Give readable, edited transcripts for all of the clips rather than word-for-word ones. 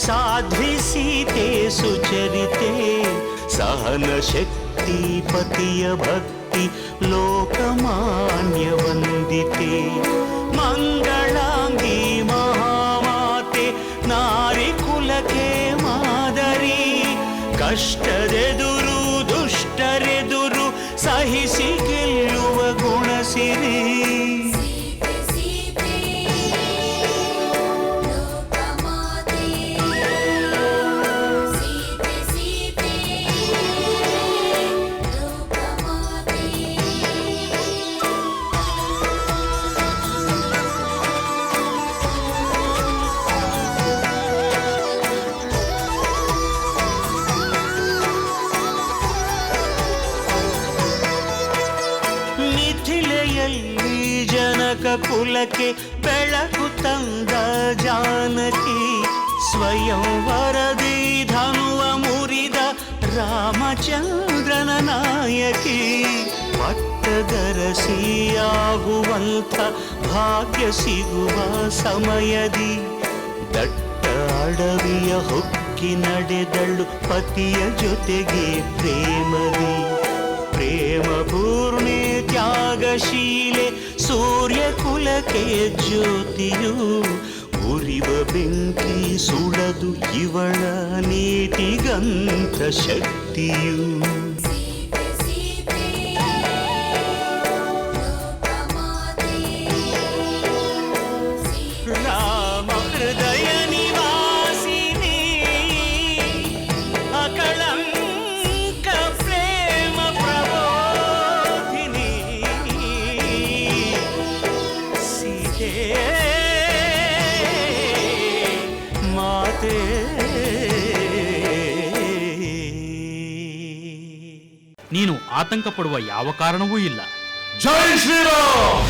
साध्वी सीते सुचरिते सहन शक्ति पतिय भक्ति लोकमान्य वंदिते मंगलांगी महामाते नारी कुलके मादरी कष्टरेदुरु दुष्टरेदुरु सहिಸಿ ಗೆಲ್ಲುವ ಗುಣಸಿರಿ ಕುಲಕ್ಕೆ ಬೆಳಕು ತಂದ ಜಾನಕಿ ಸ್ವಯಂವರದಿ ಧನುವ ಮುರಿದ ರಾಮಚಂದ್ರನ ನಾಯಕಿ ಪಟ್ಟದರಸಿಯಾಗುವಂಥ ಭಾಗ್ಯ ಸಿಗುವ ಸಮಯದಿ ದಟ್ಟ ಅಡವಿಯ ಹೊಕ್ಕಿ ನಡೆದಳು ಪತಿಯ ಜೊತೆಗೆ ಪ್ರೇಮದಿ ಪ್ರೇಮ ಪೂರ್ಣೆ ತ್ಯಾಗಶೀಲೆ ಸೂರ್ಯ ಕುಲಕ್ಕೆ ಜ್ಯೋತಿಯು ಉರಿವ ಬೆಂಕಿ ಸುಡದು ಇವಳ ನೀತಿಗಂತ ಶಕ್ತಿಯು ರಾಮ ಹೃದಯ ನಿವಾಸಿನಿ ಅಕಳಂಕ ಪ್ರೇಮ ಪ್ರಬೋಧಿನಿ ಸೀತೆ ಮಾತೆ. ನೀನು ಆತಂಕ ಪಡುವ ಯಾವ ಕಾರಣವೂ ಇಲ್ಲ. ಜೈ ಶ್ರೀರಾಮ್.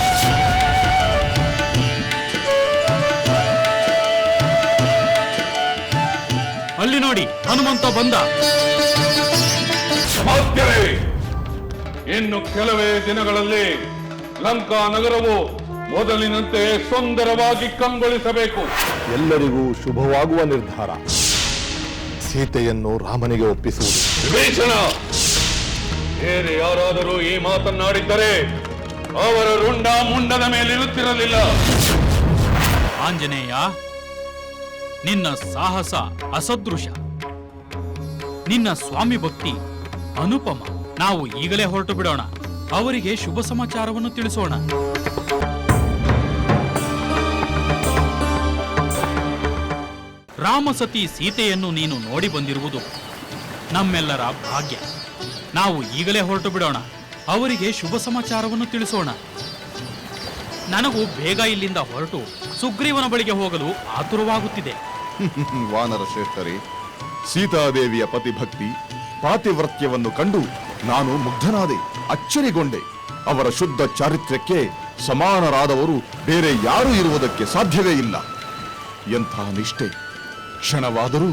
ಅಲ್ಲಿ ನೋಡಿ, ಹನುಮಂತ ಬಂದ. ಇನ್ನು ಕೆಲವೇ ದಿನಗಳಲ್ಲಿ ಲಂಕಾ ನಗರವು ಮೊದಲಿನಂತೆ ಸುಂದರವಾಗಿ ಕಂಗೊಳಿಸಬೇಕು. ಎಲ್ಲರಿಗೂ ಶುಭವಾಗುವ ನಿರ್ಧಾರ. ಸೀತೆಯನ್ನು ರಾಮನಿಗೆ ಒಪ್ಪಿಸುವುದು. ವಿಭೀಷಣ, ಬೇರೆ ಯಾರಾದರೂ ಈ ಮಾತನ್ನಾಡಿದ್ದರೆ ಅವರ ರುಂಡ ಮುಂಡದ ಮೇಲಿರುತ್ತಿರಲಿಲ್ಲ. ಆಂಜನೇಯ, ನಿನ್ನ ಸಾಹಸ ಅಸದೃಶ, ನಿನ್ನ ಸ್ವಾಮಿ ಭಕ್ತಿ ಅನುಪಮ. ನಾವು ಈಗಲೇ ಹೊರಟು ಬಿಡೋಣ, ಅವರಿಗೆ ಶುಭ ಸಮಾಚಾರವನ್ನು ತಿಳಿಸೋಣ. ರಾಮಸತಿ ಸೀತೆಯನ್ನು ನೀನು ನೋಡಿ ಬಂದಿರುವುದು ನಮ್ಮೆಲ್ಲರ ಭಾಗ್ಯ. ನಾವು ಈಗಲೇ ಹೊರಟು ಬಿಡೋಣ, ಅವರಿಗೆ ಶುಭ ಸಮಾಚಾರವನ್ನು ತಿಳಿಸೋಣ. ನನಗೂ ಬೇಗ ಇಲ್ಲಿಂದ ಹೊರಟು ಸುಗ್ರೀವನ ಬಳಿಗೆ ಹೋಗಲು ಆತುರವಾಗುತ್ತಿದೆ. ವಾನರ ಶ್ರೇಷ್ಠರೇ, ಸೀತಾದೇವಿಯ ಪತಿಭಕ್ತಿ ಪಾತಿವ್ರತ್ಯವನ್ನು ಕಂಡು ನಾನು ಮುಗ್ಧನಾದೆ, ಅಚ್ಚರಿಗೊಂಡೆ. ಅವರ ಶುದ್ಧ ಚಾರಿತ್ರ್ಯಕ್ಕೆ ಸಮಾನರಾದವರು ಬೇರೆ ಯಾರೂ ಇರುವುದಕ್ಕೆ ಸಾಧ್ಯವೇ ಇಲ್ಲ. ಎಂಥ ನಿಷ್ಠೆ! ಕ್ಷಣವಾದರೂ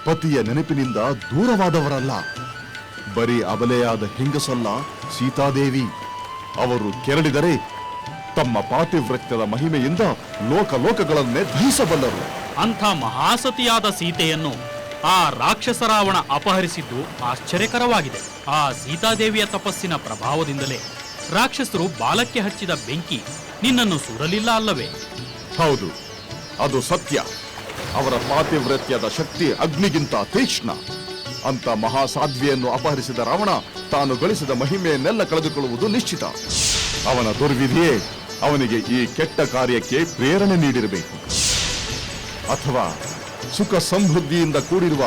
ಪತಿಯ ನೆನಪಿನಿಂದ ದೂರವಾದವರಲ್ಲ. ಬರೀ ಅಬಲೆಯಾದ ಹೆಂಗಸಲ್ಲ ಸೀತಾದೇವಿ. ಅವರು ಕೆರಳಿದರೆ ತಮ್ಮ ಪಾತಿವ್ರತ್ಯದ ಮಹಿಮೆಯಿಂದ ಲೋಕಲೋಕಗಳನ್ನೇ ದಹಿಸಬಲ್ಲರು. ಅಂಥ ಮಹಾಸತಿಯಾದ ಸೀತೆಯನ್ನು ಆ ರಾಕ್ಷಸ ರಾವಣ ಅಪಹರಿಸಿದ್ದು ಆಶ್ಚರ್ಯಕರವಾಗಿದೆ. ಆ ಸೀತಾದೇವಿಯ ತಪಸ್ಸಿನ ಪ್ರಭಾವದಿಂದಲೇ ರಾಕ್ಷಸರು ಬಾಲಕ್ಕೆ ಹಚ್ಚಿದ ಬೆಂಕಿ ನಿನ್ನನ್ನು ಸುಡಲಿಲ್ಲ ಅಲ್ಲವೇ? ಹೌದು, ಅದು ಸತ್ಯ. ಅವರ ಪಾತಿವ್ರತ್ಯದ ಶಕ್ತಿ ಅಗ್ನಿಗಿಂತ ತೀಕ್ಷ್ಣ. ಅಂತ ಮಹಾಸಾಧ್ವಿಯನ್ನು ಅಪಹರಿಸಿದ ರಾವಣ ತಾನು ಗಳಿಸಿದ ಮಹಿಮೆಯನ್ನೆಲ್ಲ ಕಳೆದುಕೊಳ್ಳುವುದು ನಿಶ್ಚಿತ. ಅವನ ದುರ್ವಿಧಿಯೇ ಅವನಿಗೆ ಈ ಕೆಟ್ಟ ಕಾರ್ಯಕ್ಕೆ ಪ್ರೇರಣೆ ನೀಡಿರಬೇಕು. ಅಥವಾ ಸುಖ ಸಮೃದ್ಧಿಯಿಂದ ಕೂಡಿರುವ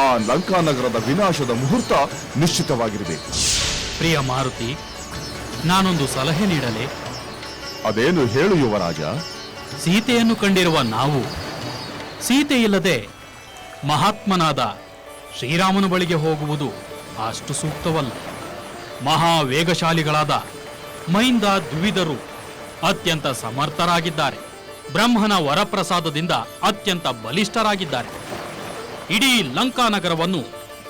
ಆ ಲಂಕಾನಗರದ ವಿನಾಶದ ಮುಹೂರ್ತ ನಿಶ್ಚಿತವಾಗಿರಬೇಕು. ಪ್ರಿಯ ಮಾರುತಿ, ನಾನೊಂದು ಸಲಹೆ ನೀಡಲೇ? ಅದೇನು ಹೇಳು ಯುವರಾಜ. ಸೀತೆಯನ್ನು ಕಂಡಿರುವ ನಾವು ಸೀತೆ ಇಲ್ಲದೆ ಮಹಾತ್ಮನಾದ ಶ್ರೀರಾಮನ ಬಳಿಗೆ ಹೋಗುವುದು ಅಷ್ಟು ಸೂಕ್ತವಲ್ಲ. ಮಹಾವೇಗಶಾಲಿಗಳಾದ ಮೈಂದ ದ್ವಿವಿಧರು ಅತ್ಯಂತ ಸಮರ್ಥರಾಗಿದ್ದಾರೆ. ಬ್ರಹ್ಮನ ವರಪ್ರಸಾದದಿಂದ ಅತ್ಯಂತ ಬಲಿಷ್ಠರಾಗಿದ್ದಾರೆ. ಇಡೀ ಲಂಕಾನಗರವನ್ನು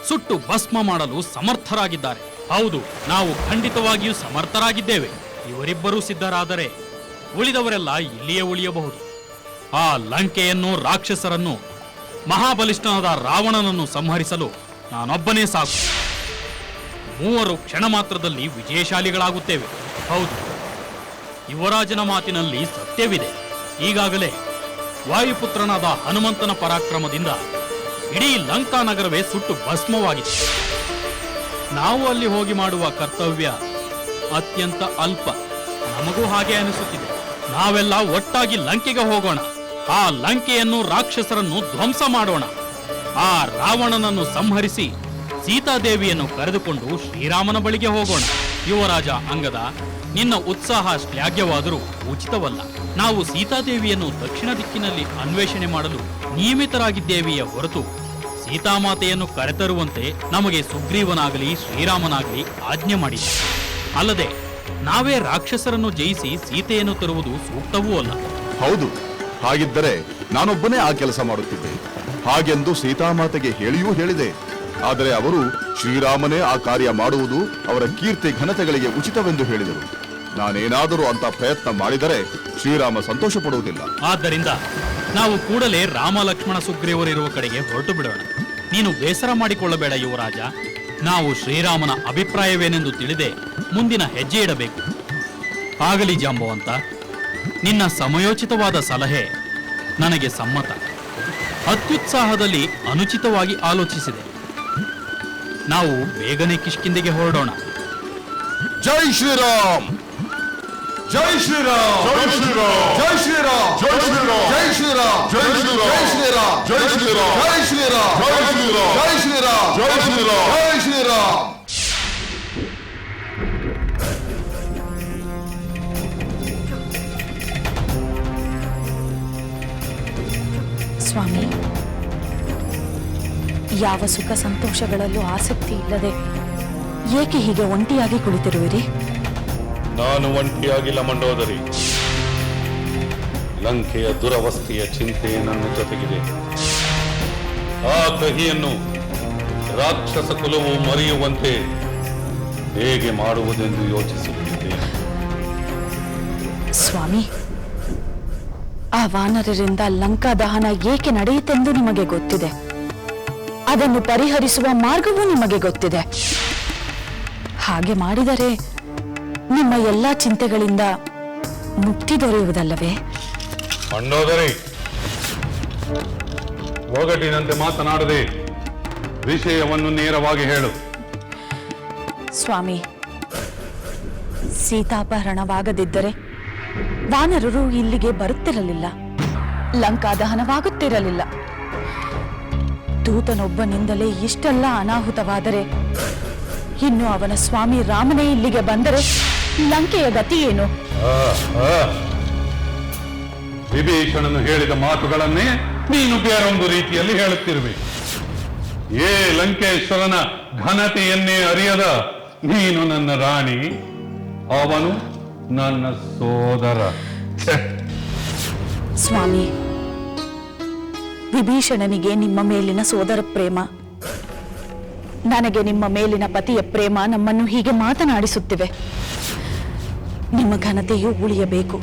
ಸುಟ್ಟು ಭಸ್ಮ ಮಾಡಲು ಸಮರ್ಥರಾಗಿದ್ದಾರೆ. ಹೌದು, ನಾವು ಖಂಡಿತವಾಗಿಯೂ ಸಮರ್ಥರಾಗಿದ್ದೇವೆ. ಇವರಿಬ್ಬರೂ ಸಿದ್ಧರಾದರೆ ಉಳಿದವರೆಲ್ಲ ಇಲ್ಲಿಯೇ ಉಳಿಯಬಹುದು. ಆ ಲಂಕೆಯನ್ನು, ರಾಕ್ಷಸರನ್ನು ಮಹಾಬಲಿಷ್ಠನಾದ ರಾವಣನನ್ನು ಸಂಹರಿಸಲು ನಾನೊಬ್ಬನೇ ಸಾಕು. ಮೂವರು ಕ್ಷಣ ಮಾತ್ರದಲ್ಲಿ ವಿಜಯಶಾಲಿಗಳಾಗುತ್ತೇವೆ. ಹೌದು, ಯುವರಾಜನ ಮಾತಿನಲ್ಲಿ ಸತ್ಯವಿದೆ. ಈಗಾಗಲೇ ವಾಯುಪುತ್ರನಾದ ಹನುಮಂತನ ಪರಾಕ್ರಮದಿಂದ ಇಡೀ ಲಂಕಾ ನಗರವೇ ಸುಟ್ಟು ಭಸ್ಮವಾಗಿದೆ. ನಾವು ಅಲ್ಲಿ ಹೋಗಿ ಮಾಡುವ ಕರ್ತವ್ಯ ಅತ್ಯಂತ ಅಲ್ಪ. ನಮಗೂ ಹಾಗೆ ಅನಿಸುತ್ತಿದೆ. ನಾವೆಲ್ಲ ಒಟ್ಟಾಗಿ ಲಂಕೆಗೆ ಹೋಗೋಣ. ಆ ಲಂಕೆಯನ್ನು, ರಾಕ್ಷಸರನ್ನು ಧ್ವಂಸ ಮಾಡೋಣ. ಆ ರಾವಣನನ್ನು ಸಂಹರಿಸಿ ಸೀತಾದೇವಿಯನ್ನು ಕರೆದುಕೊಂಡು ಶ್ರೀರಾಮನ ಬಳಿಗೆ ಹೋಗೋಣ. ಯುವರಾಜ ಅಂಗದ, ನಿನ್ನ ಉತ್ಸಾಹ ಶ್ಲಾಘ್ಯವಾದರೂ ಉಚಿತವಲ್ಲ. ನಾವು ಸೀತಾದೇವಿಯನ್ನು ದಕ್ಷಿಣ ದಿಕ್ಕಿನಲ್ಲಿ ಅನ್ವೇಷಣೆ ಮಾಡಲು ನಿಯಮಿತರಾಗಿದ್ದೇವೆಯೇ ಹೊರತು ಸೀತಾಮಾತೆಯನ್ನು ಕರೆತರುವಂತೆ ನಮಗೆ ಸುಗ್ರೀವನಾಗಲಿ ಶ್ರೀರಾಮನಾಗಲಿ ಆಜ್ಞೆ ಮಾಡಿಲ್ಲ. ಅಲ್ಲದೆ ನಾವೇ ರಾಕ್ಷಸರನ್ನು ಜಯಿಸಿ ಸೀತೆಯನ್ನು ತರುವುದು ಸೂಕ್ತವೂ ಅಲ್ಲ. ಹೌದು, ಹಾಗಿದ್ದರೆ ನಾನೊಬ್ಬನೇ ಆ ಕೆಲಸ ಮಾಡುತ್ತಿದ್ದೆ. ಹಾಗೆಂದು ಸೀತಾಮಾತೆಗೆ ಹೇಳಿಯೂ ಹೇಳಿದೆ. ಆದರೆ ಅವರು ಶ್ರೀರಾಮನೇ ಆ ಕಾರ್ಯ ಮಾಡುವುದು ಅವರ ಕೀರ್ತಿ ಘನತೆಗಳಿಗೆ ಉಚಿತವೆಂದು ಹೇಳಿದರು. ನಾನೇನಾದರೂ ಅಂತ ಪ್ರಯತ್ನ ಮಾಡಿದರೆ ಶ್ರೀರಾಮ ಸಂತೋಷ ಪಡುವುದಿಲ್ಲ. ಆದ್ದರಿಂದ ನಾವು ಕೂಡಲೇ ರಾಮ, ಲಕ್ಷ್ಮಣ, ಸುಗ್ರೀವರಿರುವ ಕಡೆಗೆ ಹೊರಟು ಬಿಡೋಣ. ನೀನು ಬೇಸರ ಮಾಡಿಕೊಳ್ಳಬೇಡ ಯುವರಾಜ. ನಾವು ಶ್ರೀರಾಮನ ಅಭಿಪ್ರಾಯವೇನೆಂದು ತಿಳಿದೇ ಮುಂದಿನ ಹೆಜ್ಜೆ ಇಡಬೇಕು. ಆಗಲಿ ಜಾಂಬವಂತ, ನಿನ್ನ ಸಮಯೋಚಿತವಾದ ಸಲಹೆ ನನಗೆ ಸಮ್ಮತ. ಅತ್ಯುತ್ಸಾಹದಲ್ಲಿ ಅನುಚಿತವಾಗಿ ಆಲೋಚಿಸಿದೆ. ನಾವು ಬೇಗನೆ ಕಿಷ್ಕಿಂದೆಗೆ ಹೊರಡೋಣ. ಜೈ ಶ್ರೀರಾಮ್! ಜೈ ಶ್ರೀರಾಮ್! ಜೈ ಶ್ರೀರಾಮ್! ಜೈ ಶ್ರೀರಾಮ್! ಜೈ ಶ್ರೀರಾಮ್! ಜೈ ಶ್ರೀರಾಮ್! ಜೈ ಶ್ರೀರಾಮ್! ಜೈ ಶ್ರೀರಾಮ್! ಜೈ ಶ್ರೀರಾಮ್! ಜೈ ಶ್ರೀರಾಮ್! ಜೈ ಶ್ರೀರಾಮ್! ಜೈ ಶ್ರೀರಾಮ್! ಜೈ ಶ್ರೀರಾಮ್! ಸ್ವಾಮಿ, ಯಾವ ಸುಖ ಸಂತೋಷಗಳಲ್ಲೂ ಆಸಕ್ತಿ ಇಲ್ಲದೆ ಏಕೆ ಹೀಗೆ ಒಂಟಿಯಾಗಿ ಕುಳಿತಿರುವಿರಿ? ನಾನು ಒಂಟಿಯಾಗಿಲ್ಲ ಮಂಡೋದರಿ. ಲಂಕೆಯ ದುರವಸ್ಥೆಯ ಚಿಂತೆ ನನ್ನ ಜೊತೆಗಿದೆ. ಆ ಕಹಿಯನ್ನು ರಾಕ್ಷಸ ಕುಲವು ಮರೆಯುವಂತೆ ಹೇಗೆ ಮಾಡುವುದೆಂದು ಯೋಚಿಸುತ್ತಿದ್ದೇನೆ. ಸ್ವಾಮಿ, ಆ ವಾನರರಿಂದ ಲಂಕಾ ದಹನ ಏಕೆ ನಡೆಯಿತೆಂದು ನಿಮಗೆ ಗೊತ್ತಿದೆ. ಅದನ್ನು ಪರಿಹರಿಸುವ ಮಾರ್ಗವೂ ನಿಮಗೆ ಗೊತ್ತಿದೆ. ಹಾಗೆ ಮಾಡಿದರೆ ನಿಮ್ಮ ಎಲ್ಲಾ ಚಿಂತೆಗಳಿಂದ ಮುಕ್ತಿ ದೊರೆಯುವುದಲ್ಲವೇ? ಮಂಡೋದರಿ, ಒಗಟಿನಂತೆ ಮಾತನಾಡದೆ ವಿಷಯವನ್ನು ನೇರವಾಗಿ ಹೇಳು. ಸ್ವಾಮಿ, ಸೀತಾಪಹರಣವಾಗದಿದ್ದರೆ ವಾನರರು ಇಲ್ಲಿಗೆ ಬರುತ್ತಿರಲಿಲ್ಲ. ಲಂಕಾ ದಹನವಾಗುತ್ತಿರಲಿಲ್ಲ. ದೂತನೊಬ್ಬನಿಂದಲೇ ಇಷ್ಟೆಲ್ಲ ಅನಾಹುತವಾದರೆ ಇನ್ನು ಅವನ ಸ್ವಾಮಿ ರಾಮನೇ ಇಲ್ಲಿಗೆ ಬಂದರೆ ಲಂಕೆಯ ಗತಿ ಏನು? ವಿಭೀಷಣನು ಹೇಳಿದ ಮಾತುಗಳನ್ನೇ ನೀನು ಬೇರೊಂದು ರೀತಿಯಲ್ಲಿ ಹೇಳುತ್ತಿರುವೆ. ಲಂಕೇಶ್ವರನ ಘನತೆಯನ್ನೇ ಅರಿಯದ ನೀನು ನನ್ನ ರಾಣಿ, ಅವನು ನನ್ನ ಸೋದರ. ಸ್ವಾಮಿ, ವಿಭೀಷಣನಿಗೆ ನಿಮ್ಮ ಮೇಲಿನ ಸೋದರ ಪ್ರೇಮ, ನನಗೆ ನಿಮ್ಮ ಮೇಲಿನ ಪತಿಯ ಪ್ರೇಮ ನಮ್ಮನ್ನು ಹೀಗೆ ಮಾತನಾಡಿಸುತ್ತಿವೆ. ನಿಮ್ಮ ಘನತೆಯೂ ಉಳಿಯಬೇಕು,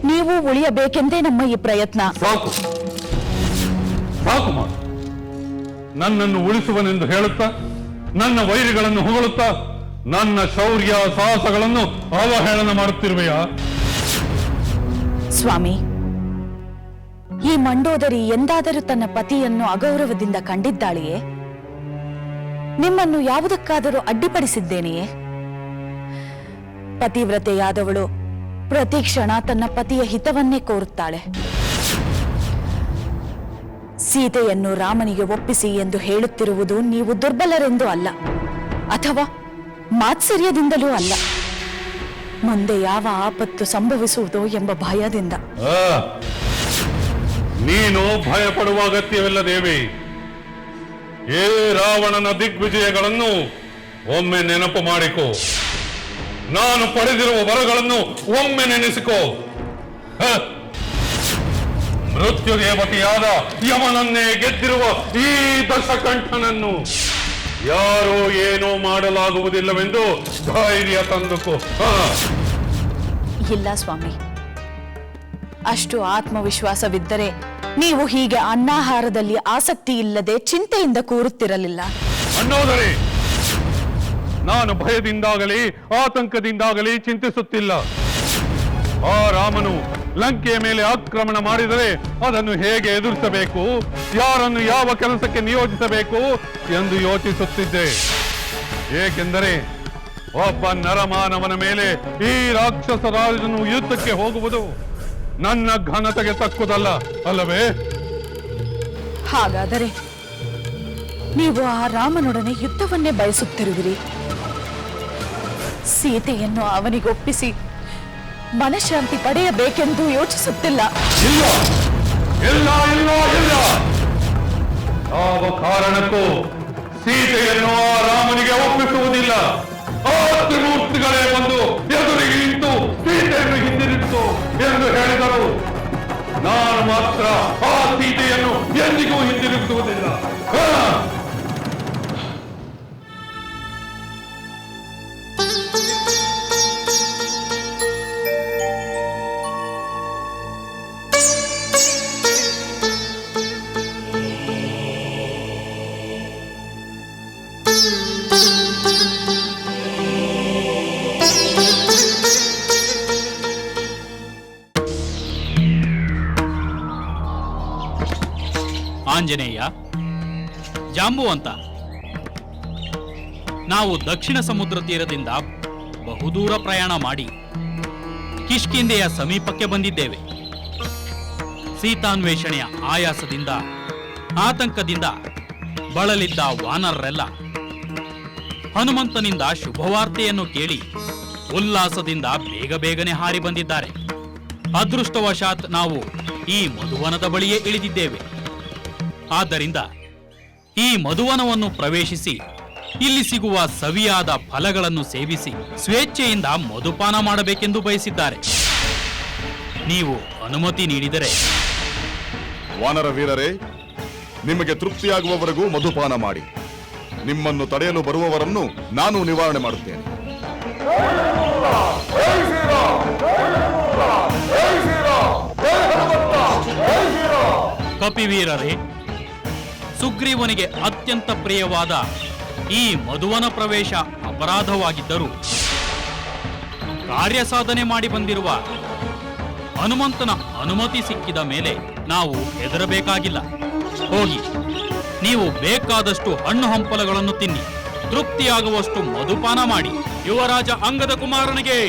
ನೀವು ಉಳಿಯಬೇಕೆಂದೇ ನಮ್ಮ ಈ ಪ್ರಯತ್ನ. ಸಾಕು ಸಾಕು ಮಾತು. ನನ್ನನ್ನು ಉಳಿಸುವನೆಂದು ಹೇಳುತ್ತಾ, ನನ್ನ ವೈರಿಗಳನ್ನು ಹೊಗಳುತ್ತಾ, ನನ್ನ ಶೌರ್ಯ ಸಾಹಸಗಳನ್ನು ಅವಹೇಳನ ಮಾಡುತ್ತಿರುವೆಯಾ? ಸ್ವಾಮಿ, ಈ ಮಂಡೋದರಿ ಎಂದಾದರೂ ತನ್ನ ಪತಿಯನ್ನು ಅಗೌರವದಿಂದ ಕಂಡಿದ್ದಾಳೆಯೇ? ನಿಮ್ಮನ್ನು ಯಾವುದಕ್ಕಾದರೂ ಅಡ್ಡಿಪಡಿಸಿದ್ದೇನೆಯೇ? ಪತಿವ್ರತೆಯಾದವಳು ಪ್ರತಿ ಕ್ಷಣ ತನ್ನ ಪತಿಯ ಹಿತವನ್ನೇ ಕೋರುತ್ತಾಳೆ. ಸೀತೆಯನ್ನು ರಾಮನಿಗೆ ಒಪ್ಪಿಸಿ ಎಂದು ಹೇಳುತ್ತಿರುವುದು ನೀವು ದುರ್ಬಲರೆಂದು ಅಲ್ಲ, ಅಥವಾ ಮಾತ್ಸರ್ಯದಿಂದಲೂ ಅಲ್ಲ. ಮುಂದೆ ಯಾವ ಆಪತ್ತು ಸಂಭವಿಸುವುದೋ ಎಂಬ ಭಯದಿಂದ. ನೀನು ಭಯಪಡುವ ಅಗತ್ಯವಿಲ್ಲ ದೇವಿ. ರಾವಣನ ದಿಗ್ವಿಜಯಗಳನ್ನು ಒಮ್ಮೆ ನೆನಪು ಮಾಡಿಕೋ. ನಾನು ಪಡೆದಿರುವ ವರಗಳನ್ನು ಒಮ್ಮೆ ನೆನೆಸಿಕೋ. ಮೃತ್ಯು ದೇವತೆಯಾದ ಯಮನನ್ನೇ ಗೆದ್ದಿರುವ ಈ ದಶಕಂಠನನ್ನು ಯಾರೂ ಏನೂ ಮಾಡಲಾಗುವುದಿಲ್ಲವೆಂದು ಧೈರ್ಯ ತಂದುಕೋ. ಇಲ್ಲ ಸ್ವಾಮಿ, ಅಷ್ಟು ಆತ್ಮವಿಶ್ವಾಸವಿದ್ದರೆ ನೀವು ಹೀಗೆ ಅನ್ನಾಹಾರದಲ್ಲಿ ಆಸಕ್ತಿ ಇಲ್ಲದೆ ಚಿಂತೆಯಿಂದ ಕೂರುತ್ತಿರಲಿಲ್ಲ. ಅನ್ನೋದರೇ, ನಾನು ಭಯದಿಂದಾಗಲಿ ಆತಂಕದಿಂದಾಗಲಿ ಚಿಂತಿಸುತ್ತಿಲ್ಲ. ಆ ರಾಮನು ಲಂಕೆಯ ಮೇಲೆ ಆಕ್ರಮಣ ಮಾಡಿದರೆ ಅದನ್ನು ಹೇಗೆ ಎದುರಿಸಬೇಕು, ಯಾರನ್ನು ಯಾವ ಕೆಲಸಕ್ಕೆ ನಿಯೋಜಿಸಬೇಕು ಎಂದು ಯೋಚಿಸುತ್ತಿದ್ದೆ. ಏಕೆಂದರೆ ಒಬ್ಬ ನರಮಾನವನ ಮೇಲೆ ಈ ರಾಕ್ಷಸ ರಾಜನು ಯುದ್ಧಕ್ಕೆ ಹೋಗುವುದು ನನ್ನ ಘನತೆಗೆ ತಕ್ಕುದಲ್ಲ ಅಲ್ಲವೇ? ಹಾಗಾದರೆ ನೀವು ಆ ರಾಮನೊಡನೆ ಯುದ್ಧವನ್ನೇ ಬಯಸುತ್ತಿರುವಿರಿ. ಸೀತೆಯನ್ನು ಅವನಿಗೊಪ್ಪಿಸಿ ಮನಃಶಾಂತಿ ಪಡೆಯಬೇಕೆಂದು ಯೋಚಿಸುತ್ತಿಲ್ಲ. ಇಲ್ಲ ಇಲ್ಲ ಇಲ್ಲ ಇಲ್ಲ, ಯಾವ ಕಾರಣಕ್ಕೂ ಸೀತೆಯನ್ನು ಆ ರಾಮನಿಗೆ ಒಪ್ಪಿಸುವುದಿಲ್ಲ. ಆ ತ್ರಿಮೂರ್ತಿಗಳೇ ಬಂದು ಎದುರಿಗೆ ನಿಂತು ಸೀತೆಯನ್ನು ಹಿಂದಿರಿಸಿತು ಎಂದು ಹೇಳಿದರು. ನಾನು ಮಾತ್ರ ಆ ಸೀತೆಯನ್ನು ಎಂದಿಗೂ ಹಿಂದಿರುಗಿಸುವುದಿಲ್ಲ. ಆಂಜನೇಯ, ಜಾಂಬುವಂತ, ನಾವು ದಕ್ಷಿಣ ಸಮುದ್ರ ತೀರದಿಂದ ಬಹುದೂರ ಪ್ರಯಾಣ ಮಾಡಿ ಕಿಷ್ಕಿಂಧೆಯ ಸಮೀಪಕ್ಕೆ ಬಂದಿದ್ದೇವೆ. ಸೀತಾನ್ವೇಷಣೆಯ ಆಯಾಸದಿಂದ ಆತಂಕದಿಂದ ಬಳಲಿದ್ದ ವಾನರರೆಲ್ಲ ಹನುಮಂತನಿಂದ ಶುಭವಾರ್ತೆಯನ್ನು ಕೇಳಿ ಉಲ್ಲಾಸದಿಂದ ಬೇಗ ಬೇಗನೆ ಹಾರಿ ಬಂದಿದ್ದಾರೆ. ಅದೃಷ್ಟವಶಾತ್ ನಾವು ಈ ಮಧುವನದ ಬಳಿಯೇ ಇಳಿದಿದ್ದೇವೆ. ಆದ್ದರಿಂದ ಈ ಮಧುವನವನ್ನು ಪ್ರವೇಶಿಸಿ ಇಲ್ಲಿ ಸಿಗುವ ಸವಿಯಾದ ಫಲಗಳನ್ನು ಸೇವಿಸಿ ಸ್ವೇಚ್ಛೆಯಿಂದ ಮಧುಪಾನ ಮಾಡಬೇಕೆಂದು ಬಯಸಿದ್ದಾರೆ. ನೀವು ಅನುಮತಿ ನೀಡಿದರೆ. ವಾನರ ವೀರರೇ, ನಿಮಗೆ ತೃಪ್ತಿಯಾಗುವವರೆಗೂ ಮಧುಪಾನ ಮಾಡಿ. ನಿಮ್ಮನ್ನು ತಡೆಯಲು ಬರುವವರನ್ನು ನಾನು ನಿವಾರಣೆ ಮಾಡುತ್ತೇನೆ. ಕಪಿವೀರರೇ, ಸುಗ್ರೀವನಿಗೆ ಅತ್ಯಂತ ಪ್ರಿಯವಾದ ಈ ಮಧುವನ ಪ್ರವೇಶ ಅಪರಾಧವಾಗಿದ್ದರೂ ಕಾರ್ಯ ಸಾಧನೆ ಮಾಡಿ ಬಂದಿರುವ ಹನುಮಂತನ ಅನುಮತಿ ಸಿಕ್ಕಿದ ಮೇಲೆ ನಾವು ಹೆದರಬೇಕಾಗಿಲ್ಲ. ಹೋಗಿ ನೀವು ಬೇಕಾದಷ್ಟು ಹಣ್ಣು ಹಂಪಲಗಳನ್ನು ತಿನ್ನಿ, ತೃಪ್ತಿಯಾಗುವಷ್ಟು ಮಧುಪಾನ ಮಾಡಿ. ಯುವರಾಜ ಅಂಗದ ಕುಮಾರನಿಗೆ.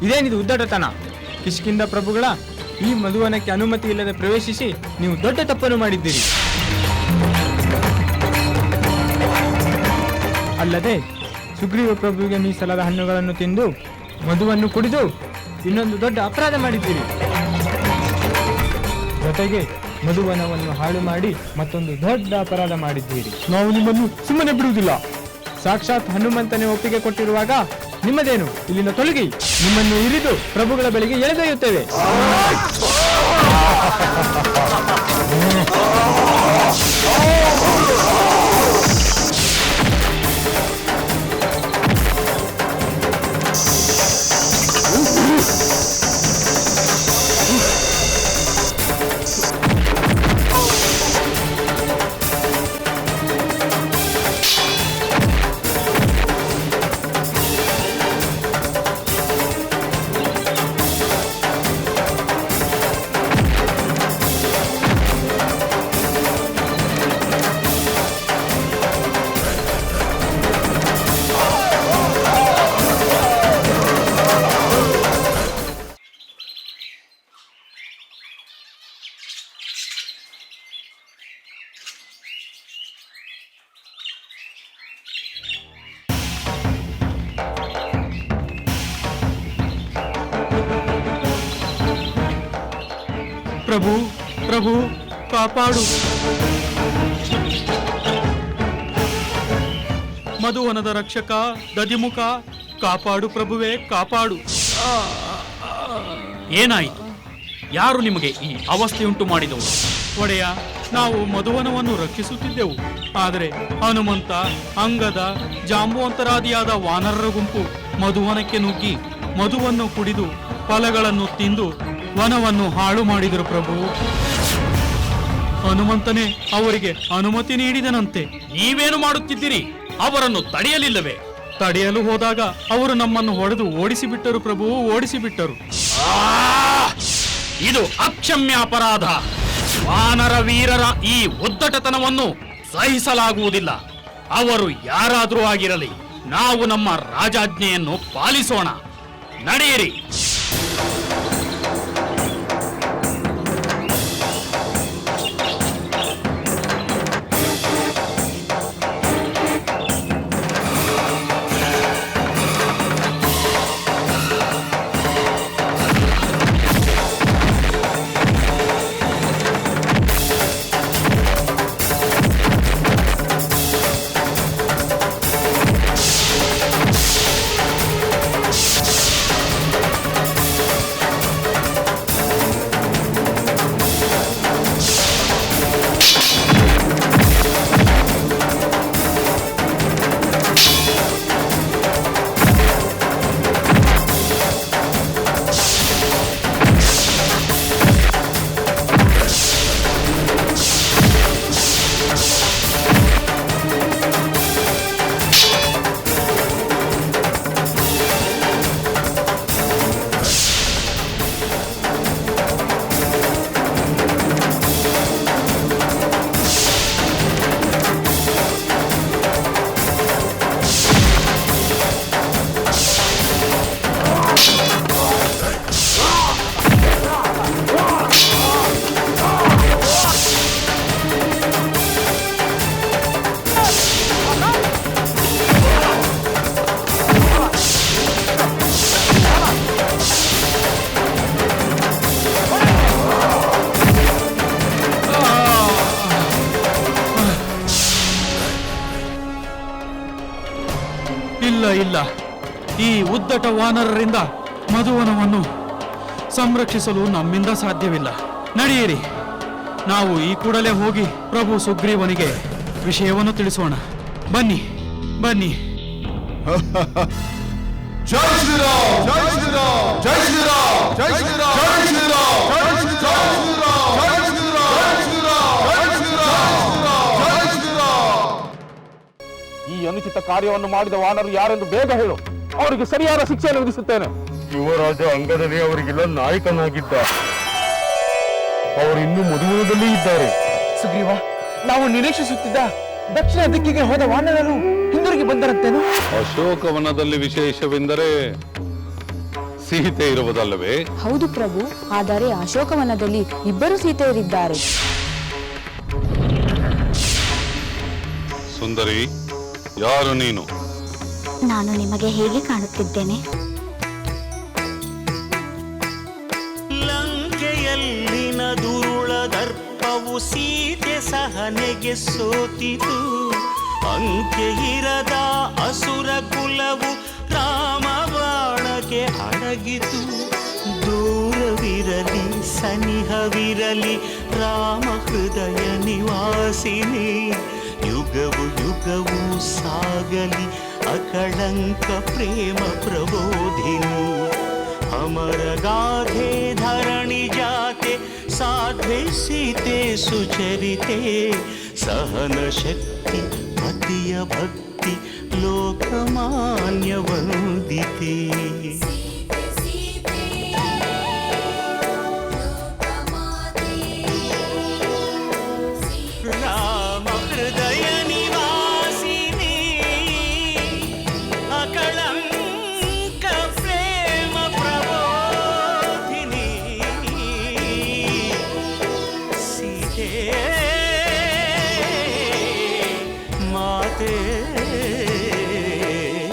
ಇದೇನಿದು ಉದ್ದಟತನ? ಕಿಷ್ಕಿಂಧ ಪ್ರಭುಗಳ ಈ ಮಧುವನಕ್ಕೆ ಅನುಮತಿ ಇಲ್ಲದೆ ಪ್ರವೇಶಿಸಿ ನೀವು ದೊಡ್ಡ ತಪ್ಪನ್ನು ಮಾಡಿದ್ದೀರಿ. ಅಲ್ಲದೆ ಸುಗ್ರೀವ ಪ್ರಭುವಿಗೆ ಮೀಸಲಾದ ಹಣ್ಣುಗಳನ್ನು ತಿಂದು ಮಧುವನ್ನು ಕುಡಿದು ಇನ್ನೊಂದು ದೊಡ್ಡ ಅಪರಾಧ ಮಾಡಿದ್ದೀರಿ. ಜೊತೆಗೆ ಮಧುವನವನ್ನು ಹಾಳು ಮಾಡಿ ಮತ್ತೊಂದು ದೊಡ್ಡ ಅಪರಾಧ ಮಾಡಿದ್ದೀರಿ. ನಾವು ನಿಮ್ಮನ್ನು ಸುಮ್ಮನೆ ಬಿಡುವುದಿಲ್ಲ. ಸಾಕ್ಷಾತ್ ಹನುಮಂತನೇ ಒಪ್ಪಿಗೆ ಕೊಟ್ಟಿರುವಾಗ ನಿಮ್ಮದೇನು, ಇಲ್ಲಿಂದ ತೊಲಗಿ. ನಿಮ್ಮನ್ನು ಇರಿದು ಪ್ರಭುಗಳ ಬಳಿಗೆ ಎಳೆದೊಯ್ಯುತ್ತೇವೆ. ಪ್ರಭು ಪ್ರಭು ಕಾಪಾಡು. ಮಧುವನದ ರಕ್ಷಕ ದಧಿಮುಖ, ಕಾಪಾಡು ಪ್ರಭುವೇ ಕಾಪಾಡು. ಏನಾಯಿತು? ಯಾರು ನಿಮಗೆ ಈ ಅವಸ್ಥೆಯುಂಟು ಮಾಡಿದವು? ಒಡೆಯ, ನಾವು ಮಧುವನವನ್ನು ರಕ್ಷಿಸುತ್ತಿದ್ದೆವು. ಆದರೆ ಹನುಮಂತ, ಅಂಗದ, ಜಾಂಬುವಂತರಾದಿಯಾದ ವಾನರರ ಗುಂಪು ಮಧುವನಕ್ಕೆ ನುಗ್ಗಿ ಮಧುವನ್ನು ಕುಡಿದು ಫಲಗಳನ್ನು ತಿಂದು ವನವನ್ನು ಹಾಳು ಮಾಡಿದರು ಪ್ರಭು. ಹನುಮಂತನೇ ಅವರಿಗೆ ಅನುಮತಿ ನೀಡಿದನಂತೆ. ನೀವೇನು ಮಾಡುತ್ತಿದ್ದೀರಿ? ಅವರನ್ನು ತಡೆಯಲಿಲ್ಲವೇ? ತಡೆಯಲು ಹೋದಾಗ ಅವರು ನಮ್ಮನ್ನು ಹೊಡೆದು ಓಡಿಸಿಬಿಟ್ಟರು ಪ್ರಭು, ಓಡಿಸಿಬಿಟ್ಟರು. ಇದು ಅಕ್ಷಮ್ಯ ಅಪರಾಧ. ವಾನರ ವೀರರ ಈ ಉದ್ದಟತನವನ್ನು ಸಹಿಸಲಾಗುವುದಿಲ್ಲ. ಅವರು ಯಾರಾದರೂ ಆಗಿರಲಿ, ನಾವು ನಮ್ಮ ರಾಜಾಜ್ಞೆಯನ್ನು ಪಾಲಿಸೋಣ. ನಡೆಯಿರಿ. ಇಲ್ಲ, ಈ ಉದ್ದಟ ವಾನರರಿಂದ ಮಧುವನವನ್ನು ಸಂರಕ್ಷಿಸಲು ನಮ್ಮಿಂದ ಸಾಧ್ಯವಿಲ್ಲ. ನಡೆಯಿರಿ, ನಾವು ಈ ಕೂಡಲೇ ಹೋಗಿ ಪ್ರಭು ಸುಗ್ರೀವನಿಗೆ ವಿಷಯವನ್ನು ತಿಳಿಸೋಣ. ಬನ್ನಿ ಬನ್ನಿ. ಜೈ ಶ್ರೀರಾಮ್, ಜೈ ಶ್ರೀರಾಮ್, ಜೈ ಶ್ರೀರಾಮ್, ಜೈ ಶ್ರೀರಾಮ್, ಜೈ ಶ್ರೀರಾಮ್, ಜೈ ಶ್ರೀರಾಮ್, ಜೈ ಶ್ರೀರಾಮ್, ಜೈ ಶ್ರೀರಾಮ್, ಜೈ ಶ್ರೀರಾಮ್. ಈ ಅನುಚಿತ ಕಾರ್ಯವನ್ನು ಮಾಡಿದ ವಾನರು ಯಾರೆಂದು ಬೇಗ ಹೇಳು. ಅವರಿಗೆ ಸರಿಯಾದ ಶಿಕ್ಷೆಯನ್ನು ವಿಧಿಸುತ್ತೇನೆ. ಯುವರಾಜ ಅಂಗದನೇ ಅವರಿಗೆಲ್ಲ ನಾಯಕನಾಗಿದ್ದ. ಅವರು ಇನ್ನೂ ಮಧುವನದಲ್ಲಿ ಇದ್ದಾರೆ. ಸುಗ್ರೀವ, ನಾವು ನಿರೀಕ್ಷಿಸುತ್ತಿದ್ದ ದಕ್ಷಿಣ ದಿಕ್ಕಿಗೆ ಹೋದ ವಾನರರು ಹಿಂದಿರುಗಿ ಬಂದರಂತೇನು? ಅಶೋಕವನದಲ್ಲಿ ವಿಶೇಷವೆಂದರೆ ಸೀತೆ ಇರುವುದಲ್ಲವೇ? ಹೌದು ಪ್ರಭು, ಆದರೆ ಅಶೋಕವನದಲ್ಲಿ ಇಬ್ಬರು ಸೀತೆಯರಿದ್ದಾರೆ. ಸುಂದರಿ, ಯಾರು ನೀನು? ನಾನು ನಿಮಗೆ ಹೇಗೆ ಕಾಣುತ್ತಿದ್ದೇನೆ? ಲಂಕೆಯಲ್ಲಿನ ದುರುಳ ದರ್ಪವು ಸೀತೆ ಸಹನೆಗೆ ಸೋತಿತು. ಅಂಕೆ ಇರದ ಅಸುರ ಕುಲವು ರಾಮ ಬಾಣಕ್ಕೆ ಅಡಗಿತು. ದೂರವಿರಲಿ ಸನಿಹವಿರಲಿ ರಾಮ ಹೃದಯ ನಿವಾಸಿನಿ. ಯುಗವು ಯುಗವು ಸಾಗಲಿ ಅಕಳಂಕ ಪ್ರೇಮ ಪ್ರಬೋಧಿನಿ. ಅಮರ ಗಾಧೆ ಧರಣಿ ಜಾತೆ ಸಾಧ್ವೆ ಸೀತೆ ಸುಚರಿತೆ. ಸಹನ ಶಕ್ತಿ ಪತಿಯ ಭಕ್ತಿ ಲೋಕಮಾನ್ಯ ವಂದಿತೆ. ರಾಮ ಹೃದಯ ನಿವಾಸಿನಿ. ಅಕಳಂಕ ಪ್ರೇಮ ಪ್ರಬೋಧಿನಿ. ಸೀತೆ